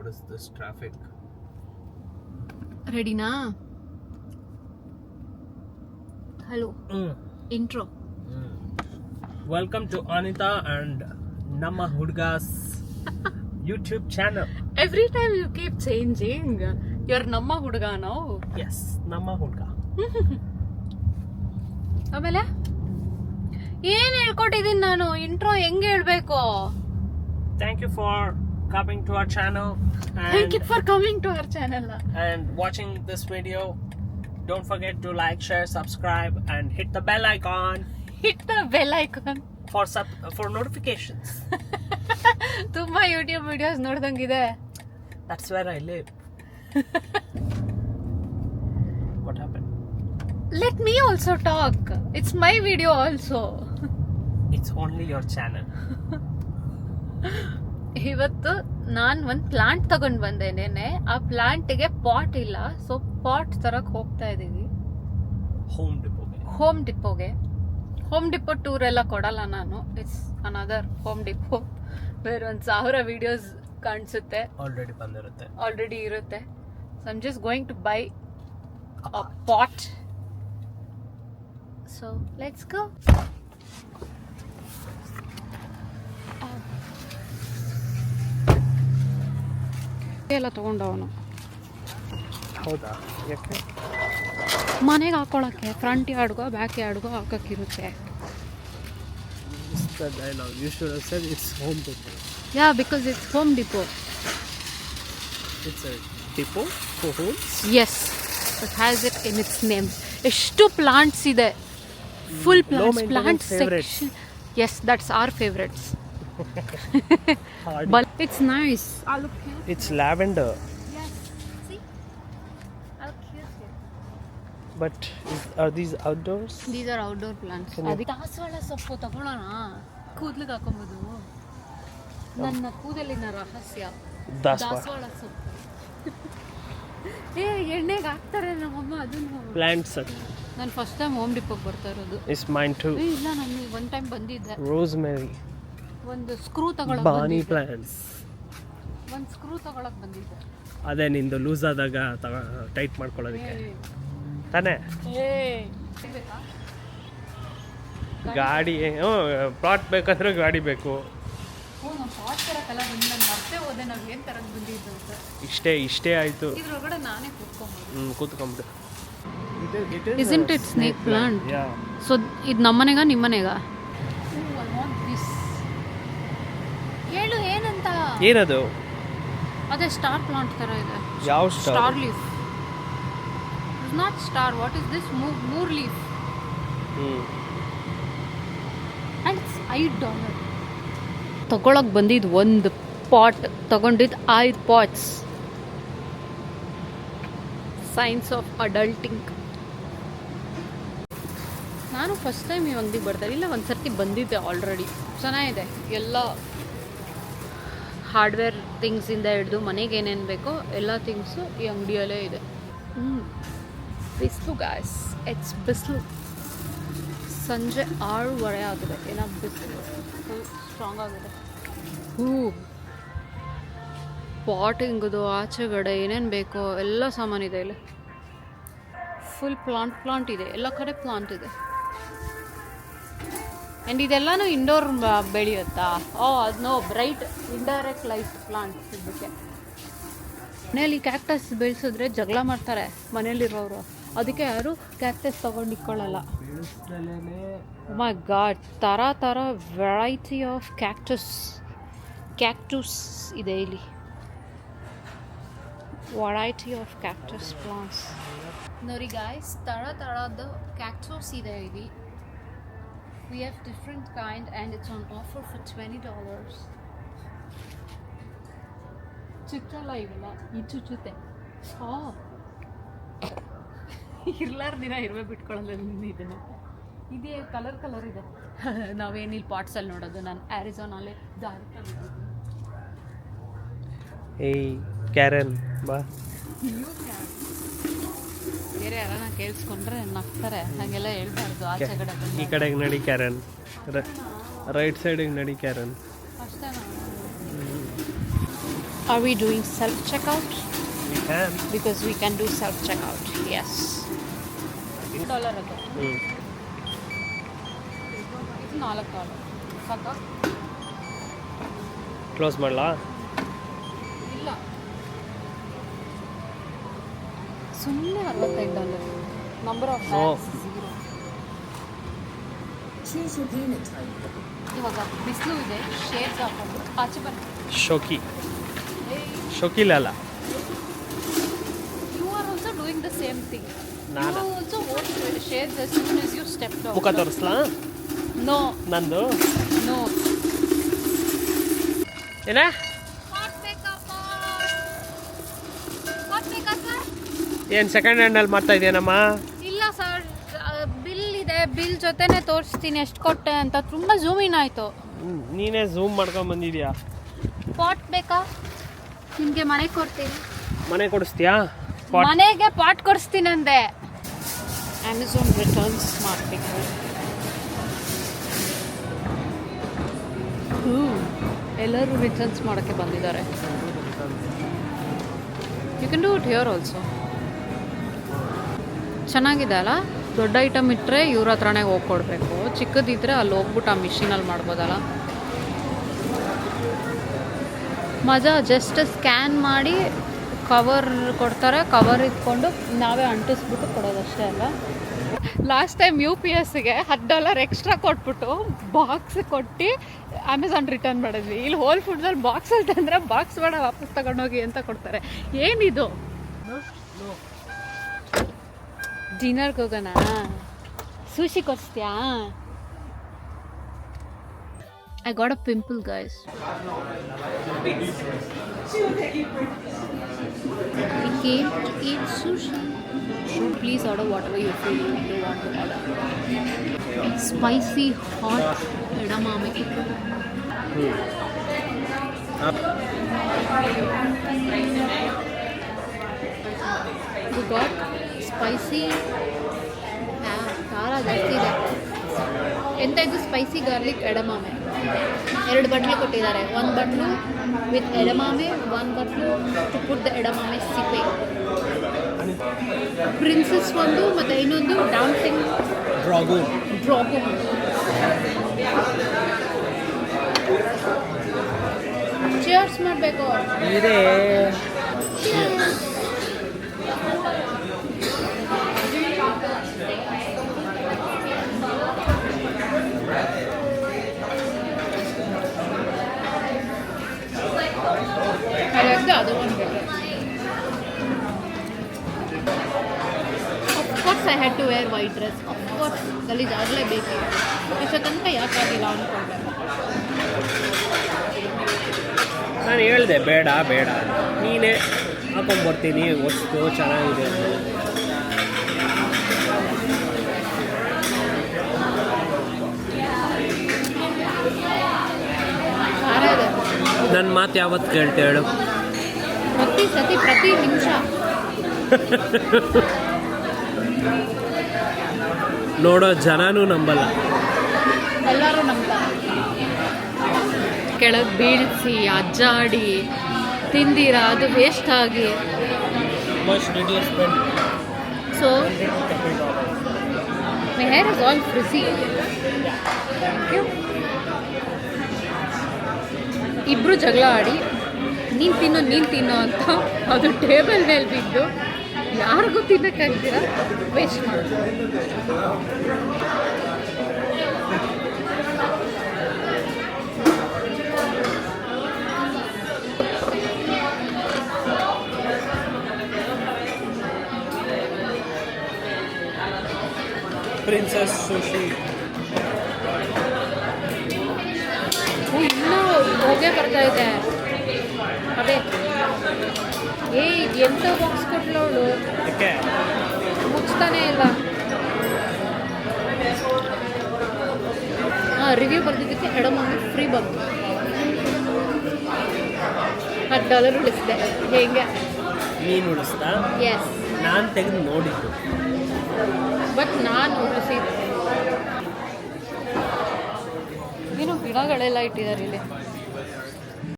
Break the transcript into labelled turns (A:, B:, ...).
A: is this traffic?
B: Ready na? Hello. Intro.
A: Welcome to Anita and Namma Hudga's YouTube channel.
B: Every time you keep changing. You're Namma Hudga now.
A: Yes, Namma Hudga.
B: ಆಮೇಲೆ ಏನ್ ಹೇಳ್ಕೊಟ್ಟಿದ್ದೀನಿ ನಾನು intro ಹೆಂಗ್ ಹೇಳ್ಬೇಕು?
A: Thank you for coming to our channel.
B: Thank you for coming to our channel.
A: And watching this video. Don't forget to like, share, subscribe, and hit the bell icon.
B: Hit the bell icon.
A: For notifications.
B: ತುಂಬಾ YouTube videos ನೋಡ್ದಂಗಿದೆ.
A: That's where I live. What happened?
B: Let me also talk. It's my video also.
A: It's only your channel.
B: ಇವತ್ತು ನಾನು ಒಂದು plant ತಗೊಂಡ್ ಬಂದೆ ನೆನೆ. ಆ ಪ್ಲಾಂಟ್ಗೆ pot ಇಲ್ಲ, ಸೊ ಪಾಟ್ ತರಕ್ ಹೋಗ್ತಾ ಇದೀವಿ ಹೋಮ್ ಡಿಪೋ ಟೂರ್ ಎಲ್ಲ ಕೊಡಲ್ಲ ನಾನು. ಇಟ್ಸ್ ಅನದರ್ ಹೋಮ್ ಡಿಪೋ ಬೇರೆ 1,000 ವಿಡಿಯೋಸ್ ಕಾಣಿಸುತ್ತೆ, ಆಲ್ರೆಡಿ ಇರುತ್ತೆ. So I'm just going to buy a pot. So let's go. ಎಲ್ಲ ತಗೊಂಡವನು.
A: ಹೌದಾ? ಯಾಕೆ?
B: ಮನೆಗೆ ಹಾಕೊಳಕ್ಕೆ, ಫ್ರಂಟ್ ಯಾರ್ಡ್ಗೋ ಬ್ಯಾಕ್ ಯಾರ್ಡ್ಗೋ ಹಾಕಕ್ಕಿರುತ್ತೆ.
A: You should have said it's home depot.
B: Yeah, because it's home depot.
A: It's a depot for homes?
B: Yes, it has it in its name. ಎಷ್ಟು ಪ್ಲಾಂಟ್ಸ್ ಇದೆ, full plant section. Yes, that's our favorites. But it's nice. Look cute.
A: It's lavender.
B: Yes. See? How cute it.
A: But are these outdoors?
B: These are outdoor plants. ದಾಸವಾಳ ಸೊಪ್ಪು ತಗೊಳ್ಳೋಣ, ಕೂದಲಿಗೆ ಹಾಕೋಬಹುದು. ನನ್ನ ಕೂದಲಿನ ರಹಸ್ಯ ದಾಸವಾಳ ಸೊಪ್ಪು. ಎಣ್ಣೆಗೆ ಹಾಕ್ತಾರೆ ನಮ್ಮಮ್ಮ ಅದನ್ನು.
A: Plants.
B: ನಾನು ಫಸ್ಟ್ ಟೈಮ್ ಹೋಮ್ ಡಿಪೋಗೆ ಬರ್ತಾ ಇರೋದು.
A: It's mine too.
B: ಇಲ್ಲ, ನಾನು ಒನ್ ಟೈಮ್ ಬಂದಿದ್ದೆ.
A: Rosemary.
B: ಒಂದು ಸ್ಕ್ರೂ ತಗೊಳಕ್
A: ಬಾನಿ ಪ್ಲಾಂಟ್ಸ್.
B: ಒಂದು ಸ್ಕ್ರೂ ತಗೊಳಕ್ ಬಂದಿದ್ದೆ.
A: ಅದೇ ನಿಂದು ಲೂಸ್ ಆದಾಗ ಟೈಟ್ ಮಾಡ್ಕೊಳ್ಳೋದಕ್ಕೆ ತಾನೇ? ಗಾಡಿ ಪ್ಲಾಟ್ ಬೇಕಂದ್ರೆ ಗಾಡಿ ಬೇಕು.
B: ಪಾಟ್ ತರಕಲ್ಲ, ನಾನು ಮರ್ತೇ ಹೋದೆ ನಾವು ಏನು ತರಕ್ ಬಂದಿದ್ದು ಅಂತ.
A: ಇಷ್ಟೇ ಆಯ್ತು.
B: ಇದ್ರೊಳಗಡೆ ನಾನೇ
A: ಕೂತ್ಕೊಂಡ್ಬಿಟ್ಟು.
B: Isn't it snake plant?
A: Yeah.
B: So ಇದು ನಮ್ಮನೆಗ ನಿಮ್ಮನೆಗ? ಹೇಳು ಏನಂತ.
A: ಏನದು?
B: ಅದೇ ಸ್ಟಾರ್ ಪ್ಲಾಂಟ್ ತರ ಇದೆ.
A: ಯಾವ
B: star leaf? It's not star. What is this? ಮೂರ್ ಲೀಫ್. And it's $5. ತಗೊಳಕ್ ಬಂದಿದ್ದು ಒಂದು ಪಾಟ್, ತಗೊಂಡಿದ್ದು 5 ಪಾಟ್ಸ್. Science of adulting. ನಾನು ಫಸ್ಟ್ ಟೈಮ್ ಈ ಅಂಗಡಿಗೆ ಬರ್ತಾರೆ. ಇಲ್ಲ, ಒಂದ್ಸರ್ತಿ ಬಂದಿದ್ದೆ ಆಲ್ರೆಡಿ. ಚೆನ್ನಾಗಿದೆ. ಎಲ್ಲ ಹಾರ್ಡ್ವೇರ್ ಥಿಂಗ್ಸಿಂದ ಹಿಡಿದು ಮನೆಗೆ ಏನೇನು ಬೇಕೋ ಎಲ್ಲ ಥಿಂಗ್ಸು ಈ ಅಂಗಡಿಯಲ್ಲೇ ಇದೆ. ಬಿಸಿಲು ಗಾಯ್ಸ್, ಇಟ್ಸ್ ಬಿಸಿಲು. ಸಂಜೆ 6:30 ಆಗಿದೆ. ಏನೋ ಬಿಸಿಲು ಫುಲ್ ಸ್ಟ್ರಾಂಗ್ ಆಗಿದೆ. ಪಾಟಿಂಗದು ಆಚೆಗಡೆ ಏನೇನು ಬೇಕೋ ಎಲ್ಲ ಸಾಮಾನಿದೆ ಇಲ್ಲಿ. ಫುಲ್ ಪ್ಲಾಂಟ್ ಇದೆ, ಎಲ್ಲ ಕಡೆ ಪ್ಲಾಂಟ್ ಇದೆ. ಆ್ಯಂಡ್ ಇದೆಲ್ಲನೂ ಇಂಡೋರ್ ಬೆಳೆಯುತ್ತಾ? ಅದು ಬ್ರೈಟ್ ಇಂಡೈರೆಕ್ಟ್ ಲೈಟ್ ಪ್ಲಾಂಟ್ ಇದಕ್ಕೆ. ಮನೆಯಲ್ಲಿ ಕ್ಯಾಕ್ಟಸ್ ಬೆಳೆಸಿದ್ರೆ ಜಗಳ ಮಾಡ್ತಾರೆ ಮನೇಲಿರೋರು. ಅದಕ್ಕೆ ಯಾರು ಕ್ಯಾಕ್ಟಸ್ ತೊಗೊಂಡು ಇಟ್ಕೊಳ್ಳಲ್ಲ. ಮೈ ಗಾಡ್, ಥರ ವೆರೈಟಿ ಆಫ್ ಕ್ಯಾಕ್ಟಸ್ ಇದೆ ಇಲ್ಲಿ. ವೆರೈಟಿ ಆಫ್ ಕ್ಯಾಕ್ಟಸ್ ಪ್ಲಾಂಟ್ಸ್ ನೋಡಿ ಗಾಯ್ಸ್. ಥರದ ಕ್ಯಾಕ್ಟಸ್ ಇದೆ ಇಲ್ಲಿ. We have different kind and it's on offer for $20. ಚಿಕ್ಕಲ್ಲ ಇವೆಲ್ಲ, ಈ ಚುಚ್ಚುತ್ತೆ. ಇರ್ಲಾರ್ದಿನ ಇರುವೆ ಬಿಟ್ಕೊಳ್ಳಲ್ಲ ಇದನ್ನು. ಇದೇ ಕಲರ್ ಇದೆ. ನಾವೇನಿಲ್ಲಿ ಪಾಟ್ಸಲ್ಲಿ ನೋಡೋದು. ನಾನು ಆರಿಜೋನಲ್ಲಿ
A: ಕ್ಯಾರನ್ ಬಾ.
B: ಬೇರೆ ಯಾರನ್ನ ಕೇಳಿಸ್ಕೊಂಡ್ರೆ ನಗ್ತಾರೆ. ಹಾಗೆಲ್ಲ ಹೇಳ್ಬಾರ್ದು. ಆಚೆ ಕಡೆ
A: ಈ ಕಡೆಗೆ ನಡಿ ಕ್ಯಾರನ್, ರೈಟ್ ಸೈಡಿಗೆ ನಡಿ ಕ್ಯಾರನ್.
B: ಅಷ್ಟೇ. Are we doing self-checkout?
A: We can.
B: Because we can do self-checkout. Yes. $1 ಅದು. ಇದು $4 ಸಾಕಾ?
A: ಕ್ಲೋಸ್ ಮಾಡಲಾ?
B: ಇಲ್ಲ, ಸುಮ್ಮನೆ $65. Number of bags 0. ಇವಾಗ ಬಿಸಿಲು ಇದೆ, ಶೇಡ್ಸ್ ಹಾಕೊಂಡು ಆಚೆ ಬನ್ನಿ.
A: ಶೋಕಿಲಲ್ಲ.
B: You are also doing the same thing.
A: ನಾನು
B: You also won't shades as soon as you step down.
A: ಮುಖ ತೋರಿಸ್ಲಾ?
B: No.
A: ನಂದು
B: No.
A: ಏನ?
B: Hot makeup. Hot makeup sir?
A: ಏನು ಸೆಕೆಂಡ್ ಹ್ಯಾಂಡಲ್ಲಿ ಮಾಡ್ತಾ ಇದೆಯೇನಮ್ಮ?
B: ಇಲ್ಲ ಸರ್, ಬಿಲ್ ಇದೆ, ಬಿಲ್ ಜೊತೆನೆ ತೋರಿಸ್ತೀನಿ ಎಷ್ಟು ಕೊಟ್ಟೆ ಅಂತ. ತುಂಬ ಝೂಮ್ ಇನ್ ಆಯಿತು.
A: ನೀನೇ ಝೂಮ್ ಮಾಡ್ಕೊಂಡು ಬಂದಿದ್ಯಾ?
B: ಪಾಟ್ ಬೇಕಾ ನಿಮಗೆ? ಮನೆಗೆ ಕೊಡ್ತೀನಿ.
A: ಮನೆ ಕೊಡಿಸ್ತೀಯಾ?
B: ಮನೆಗೆ ಪಾಟ್ ಕೊಡಿಸ್ತೀನಿ ಅಂದೆ. ಅಮೆಝಾನ್ ರಿಟರ್ನ್ಸ್ ಮಾಡಬೇಕು. ಎಲ್ಲರೂ ರಿಟರ್ನ್ಸ್ ಮಾಡೋಕ್ಕೆ ಬಂದಿದ್ದಾರೆ. You can do it here also. ಚೆನ್ನಾಗಿದೆ ಅಲ್ಲ? ದೊಡ್ಡ ಐಟಮ್ ಇಟ್ಟರೆ ಇವ್ರ ಹತ್ರನೇ ಹೋಗಿ ಕೊಡಬೇಕು, ಚಿಕ್ಕದಿದ್ದರೆ ಅಲ್ಲಿ ಹೋಗ್ಬಿಟ್ಟು ಆ ಮಿಷಿನಲ್ಲಿ ಮಾಡ್ಬೋದಲ್ಲ. ಮಜಾ. ಜಸ್ಟ್ ಸ್ಕ್ಯಾನ್ ಮಾಡಿ ಕವರ್ ಕೊಡ್ತಾರೆ, ಕವರ್ ಇಟ್ಕೊಂಡು ನಾವೇ ಅಂಟಿಸ್ಬಿಟ್ಟು ಕೊಡೋದಷ್ಟೇ ಅಲ್ಲ. ಲಾಸ್ಟ್ ಟೈಮ್ UPSಗೆ $10 ಎಕ್ಸ್ಟ್ರಾ ಕೊಟ್ಬಿಟ್ಟು ಬಾಕ್ಸ್ ಕೊಟ್ಟು ಅಮೆಝಾನ್ ರಿಟರ್ನ್ ಮಾಡಿದ್ವಿ. ಇಲ್ಲಿ ಹೋಲ್ ಫುಡ್ಸಲ್ಲಿ ಬಾಕ್ಸಲ್ಲಿ ತಂದರೆ ಬಾಕ್ಸ್ ಬೇಡ, ವಾಪಸ್ ತಗೊಂಡೋಗಿ ಅಂತ ಕೊಡ್ತಾರೆ. ಏನಿದು? ಡಿನ್ನರ್ಗೆ ಹೋಗೋಣ? ಸುಶಿ ಕೊಡಿಸ್ತೀಯಾ? I got a pimple, guys. We came to eat sushi. Please order whatever you feel you want to order. Spicy hot edamame. We got spicy. ಖಾರ ಜಾಸ್ತಿ ಇದೆ. ಎಂತ ಇದು? Spicy garlic ಎಡಮಾಮೆ. 2 ಬಟ್ಲು ಕೊಟ್ಟಿದ್ದಾರೆ. 1 ಬಟ್ಲು ವಿತ್ ಎಡಮಾಮೆ, 1 ಬಟ್ಲು ಟು ಪುಟ್ ದ ಎಡಮಾಮೆ ಸಿಪ್ಪೆ. ಪ್ರಿನ್ಸಸ್ ಒಂದು, ಮತ್ತು ಇನ್ನೊಂದು ಡಾನ್ಸಿಂಗ್ ಡ್ರಾಗೋ. ಚಿಯರ್ಸ್ ಮಾಡಬೇಕು. ಅದು ಒಂದು better. Of course I had to wear white dress. Of course ಗಲೀಜ್ ಆಗಲೇಬೇಕು. ಇಷ್ಟ ತನಕ ಯಾಕಾಗಿಲ್ಲ ಅಂದ್ಕೊಂಡೆ.
A: ನಾನು ಹೇಳಿದೆ ಬೇಡ ನೀನೇ ಹಾಕೊಂಡ್ಬರ್ತೀನಿ, ವಸ್ತು ಚೆನ್ನಾಗಿದೆ. ನನ್ನ ಮಾತು ಯಾವತ್ತು ಕೇಳ್ತೆ ಹೇಳು? ಪ್ರತಿ ನಿಮಿಷ. ನೋಡೋ ಜನನೂ ನಂಬಲ್ಲ,
B: ಎಲ್ಲರೂ ನಂಬ್ತಾರೆ. ಕೆಳಗೆ ಬೀಳಿಸಿ ಅಜ್ಜಾಡಿ ತಿಂದಿರಾ, ಅದು ವೇಸ್ಟ್ ಆಗಿ. So my hair is all frizzy. ಇಬ್ಬರು ಜಗಳ ಆಡಿ ನೀನು ತಿನ್ನೋ ಅಂತ ಅದು ಟೇಬಲ್ ಮೇಲೆ ಬಿದ್ದು ಯಾರಿಗೂ ತಿನ್ನೋಕ್ಕಾಗ್ತೀರ, ವೇಸ್ಟ್ ಮಾಡೋದು.
A: ಪ್ರಿನ್ಸಸ್ ಸುಶಿ
B: ಇನ್ನೂ ಹೋಗೇ ಬರ್ತಾ ಇದೆ. ಅದೇ ಎಂತ ಬಾಕ್ಸ್ ಕೊಟ್ಲು ಅವಳು, ಮುಚ್ತಾನೇ ಇಲ್ಲ. ರಿವ್ಯೂ ಬರ್ದಿದ್ದಕ್ಕೆ ಎಡಮಾಮೆ ಫ್ರೀ ಬಂತು. $10 ಉಳಿಸಿದೆ. ಹೇಗೆ
A: ನೀನು ಉಳಿಸ್ತಾ?
B: ಎಸ್,
A: ನಾನು ತೆಗೆದು ನೋಡಿದ್ದು,
B: ಬಟ್ ನಾನು ಉಳಿಸಿದ್ದೆ. ಏನೋ ಗಿಡಗಳೆಲ್ಲ ಇಟ್ಟಿದ್ದಾರೆ ಇಲ್ಲಿ.